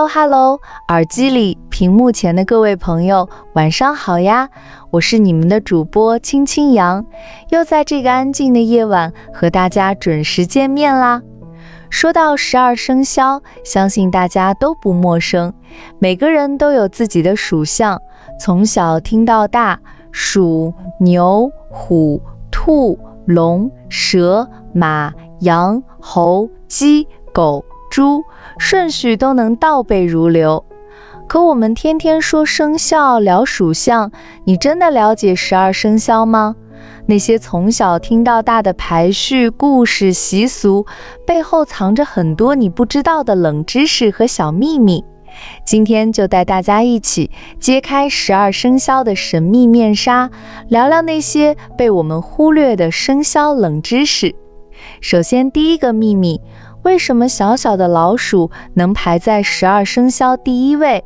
Hello， 耳机里、屏幕前的各位朋友，晚上好呀！我是你们的主播青青阳，又在这个安静的夜晚和大家准时见面啦。说到12生肖，相信大家都不陌生，每个人都有自己的属相，从小听到大，鼠、牛、虎、兔、龙、蛇、马、羊、猴、鸡、狗、猪，顺序都能倒背如流。可我们天天说生肖，聊属相，你真的了解12生肖吗？那些从小听到大的排序、故事、习俗，背后藏着很多你不知道的冷知识和小秘密。今天就带大家一起揭开12生肖的神秘面纱，聊聊那些被我们忽略的生肖冷知识。首先，第一个秘密，为什么小小的老鼠能排在12生肖第一位？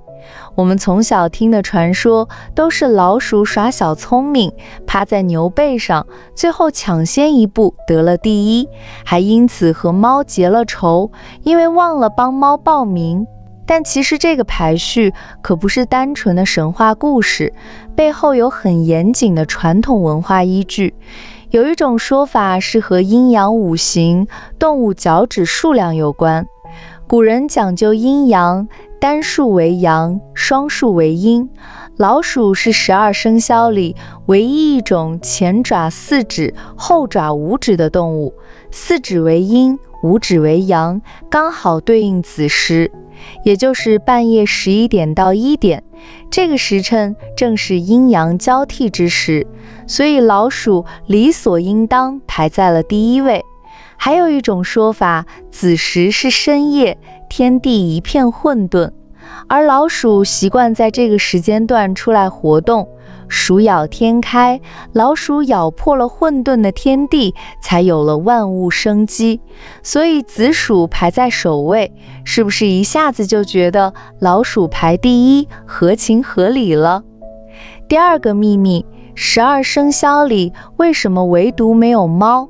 我们从小听的传说都是老鼠耍小聪明，趴在牛背上，最后抢先一步得了第一，还因此和猫结了仇，因为忘了帮猫报名。但其实这个排序可不是单纯的神话故事，背后有很严谨的传统文化依据。有一种说法是和阴阳五行、动物脚趾数量有关。古人讲究阴阳，单数为阳，双数为阴。老鼠是12生肖里唯一一种前爪4指、后爪5指的动物，4指为阴，5指为阳，刚好对应子时，也就是半夜11点到1点，这个时辰正是阴阳交替之时，所以老鼠理所应当排在了第一位。还有一种说法，子时是深夜，天地一片混沌，而老鼠习惯在这个时间段出来活动，鼠咬天开，老鼠咬破了混沌的天地，才有了万物生机。所以子鼠排在首位，是不是一下子就觉得老鼠排第一合情合理了？第二个秘密，12生肖里为什么唯独没有猫？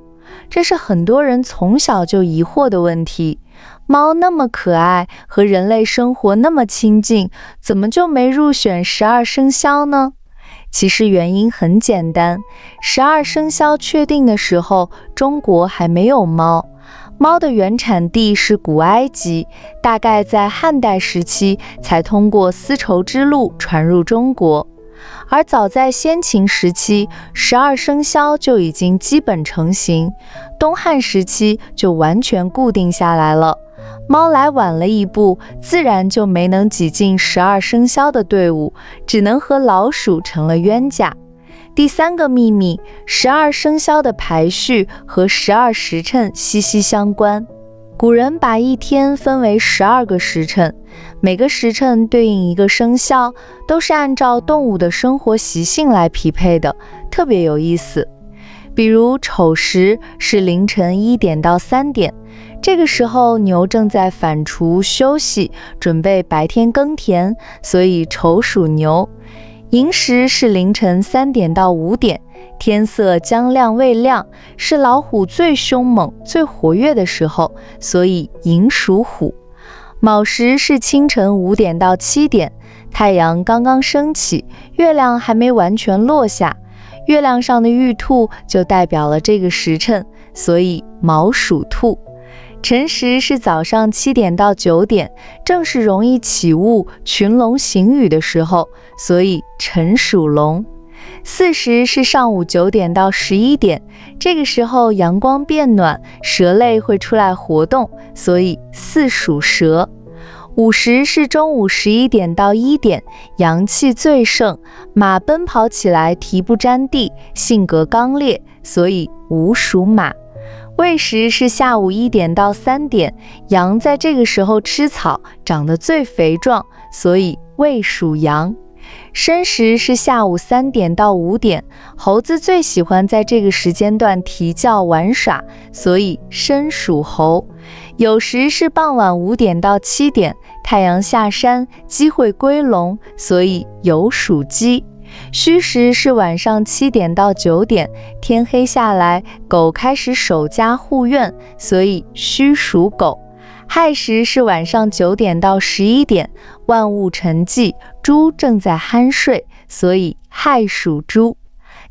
这是很多人从小就疑惑的问题。猫那么可爱，和人类生活那么亲近，怎么就没入选12生肖呢？其实原因很简单，12生肖确定的时候，中国还没有猫。猫的原产地是古埃及，大概在汉代时期才通过丝绸之路传入中国。而早在先秦时期，12生肖就已经基本成型，东汉时期就完全固定下来了。猫来晚了一步，自然就没能挤进12生肖的队伍，只能和老鼠成了冤家。第三个秘密，12生肖的排序和12时辰息息相关。古人把一天分为12个时辰，每个时辰对应一个生肖，都是按照动物的生活习性来匹配的，特别有意思。比如丑时是凌晨1点到3点，这个时候牛正在反刍休息，准备白天耕田，所以丑属牛。寅时是凌晨3点到5点，天色将亮未亮，是老虎最凶猛、最活跃的时候，所以寅属虎。卯时是清晨5点到7点，太阳刚刚升起，月亮还没完全落下，月亮上的玉兔就代表了这个时辰，所以卯属兔。辰时是早上7点到9点，正是容易起雾、群龙行雨的时候，所以辰属龙。巳时是上午9点到11点，这个时候阳光变暖，蛇类会出来活动，所以巳属蛇。午时是中午11点到1点，阳气最盛，马奔跑起来蹄不沾地，性格刚烈，所以午属马。未时是下午1点到3点，羊在这个时候吃草，长得最肥壮，所以未属羊。申时是下午3点到5点，猴子最喜欢在这个时间段啼叫玩耍，所以申属猴。酉时是傍晚5点到7点，太阳下山，鸡会归笼，所以酉属鸡。戌时是晚上7点到9点，天黑下来，狗开始守家护院，所以戌属狗。亥时是晚上9点到11点，万物沉寂，猪正在酣睡，所以亥属猪。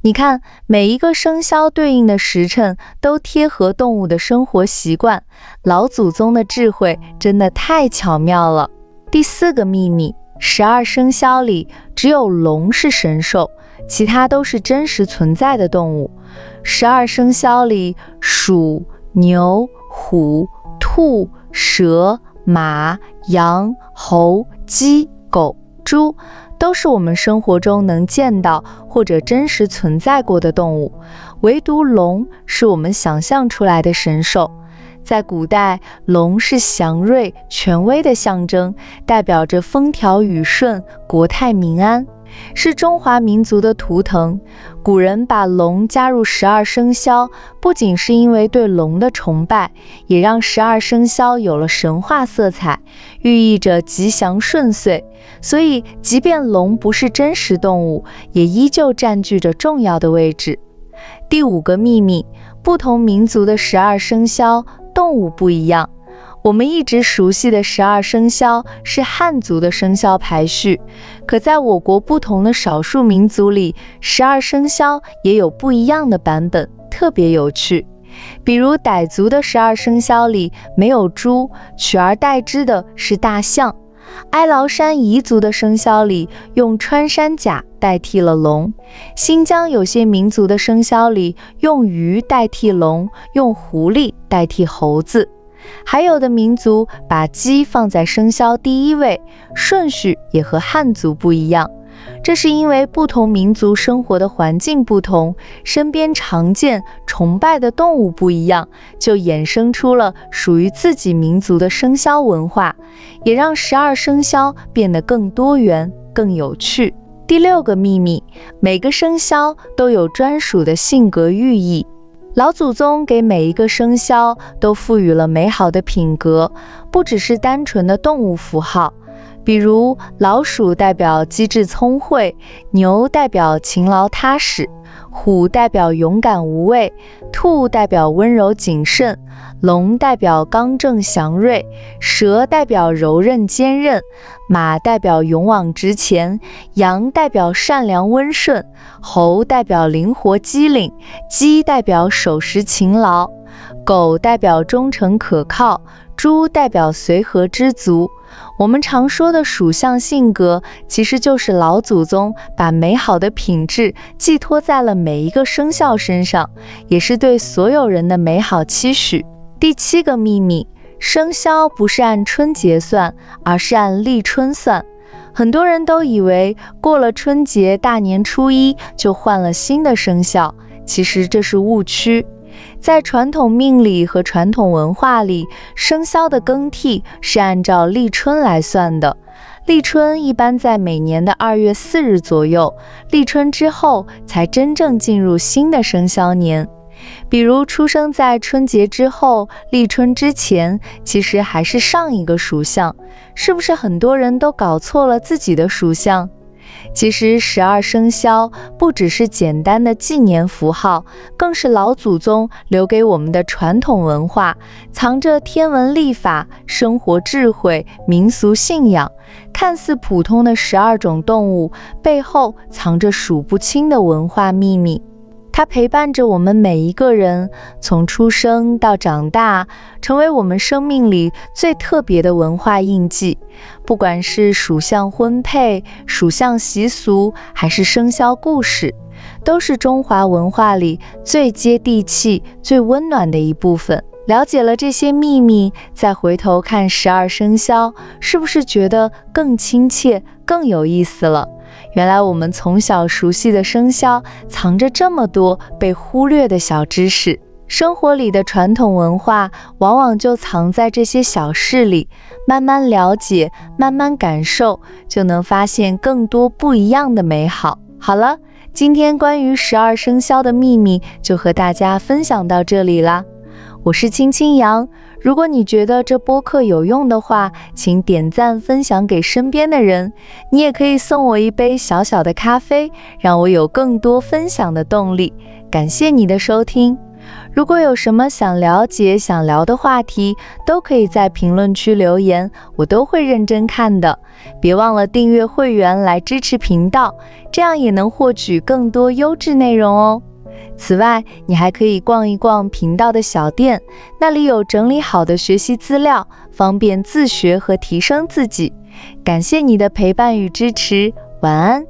你看，每一个生肖对应的时辰都贴合动物的生活习惯，老祖宗的智慧真的太巧妙了。第4个秘密，12生肖里只有龙是神兽，其他都是真实存在的动物。12生肖里，鼠、牛、虎、兔、蛇、马、羊、猴、鸡、狗、猪都是我们生活中能见到或者真实存在过的动物，唯独龙是我们想象出来的神兽。在古代，龙是祥瑞、权威的象征，代表着风调雨顺、国泰民安，是中华民族的图腾。古人把龙加入12生肖，不仅是因为对龙的崇拜，也让12生肖有了神话色彩，寓意着吉祥顺遂。所以，即便龙不是真实动物，也依旧占据着重要的位置。第5个秘密，不同民族的12生肖动物不一样。我们一直熟悉的12生肖是汉族的生肖排序，可在我国不同的少数民族里，12生肖也有不一样的版本，特别有趣。比如傣族的12生肖里没有猪，取而代之的是大象。哀牢山彝族的生肖里用穿山甲代替了龙，新疆有些民族的生肖里用鱼代替龙，用狐狸代替猴子。还有的民族把鸡放在生肖第1位，顺序也和汉族不一样。这是因为不同民族生活的环境不同，身边常见、崇拜的动物不一样，就衍生出了属于自己民族的生肖文化，也让12生肖变得更多元、更有趣。第6个秘密，每个生肖都有专属的性格寓意。老祖宗给每一个生肖都赋予了美好的品格，不只是单纯的动物符号。比如老鼠代表机智聪慧，牛代表勤劳踏实，虎代表勇敢无畏，兔代表温柔谨慎，龙代表刚正祥瑞，蛇代表柔韧坚韧，马代表勇往直前，羊代表善良温顺，猴代表灵活机灵，鸡代表守时勤劳，狗代表忠诚可靠，猪代表随和知足。我们常说的属相性格，其实就是老祖宗把美好的品质寄托在了每一个生肖身上，也是对所有人的美好期许。第7个秘密，生肖不是按春节算，而是按立春算。很多人都以为过了春节大年初1就换了新的生肖，其实这是误区。在传统命理和传统文化里，生肖的更替是按照立春来算的。立春一般在每年的2月4日左右，立春之后才真正进入新的生肖年。比如出生在春节之后，立春之前，其实还是上一个属相，是不是很多人都搞错了自己的属相？其实12生肖不只是简单的纪年符号，更是老祖宗留给我们的传统文化，藏着天文历法、生活智慧、民俗信仰。看似普通的12种动物，背后藏着数不清的文化秘密。它陪伴着我们每一个人，从出生到长大，成为我们生命里最特别的文化印记。不管是属相婚配、属相习俗，还是生肖故事，都是中华文化里最接地气、最温暖的一部分。了解了这些秘密，再回头看12生肖，是不是觉得更亲切、更有意思了？原来我们从小熟悉的生肖，藏着这么多被忽略的小知识。生活里的传统文化，往往就藏在这些小事里，慢慢了解，慢慢感受，就能发现更多不一样的美好。好了，今天关于12生肖的秘密，就和大家分享到这里啦。我是青青羊，如果你觉得这播客有用的话，请点赞分享给身边的人。你也可以送我一杯小小的咖啡，让我有更多分享的动力。感谢你的收听。如果有什么想了解、想聊的话题，都可以在评论区留言，我都会认真看的。别忘了订阅会员来支持频道，这样也能获取更多优质内容哦。此外，你还可以逛一逛频道的小店，那里有整理好的学习资料，方便自学和提升自己。感谢你的陪伴与支持，晚安。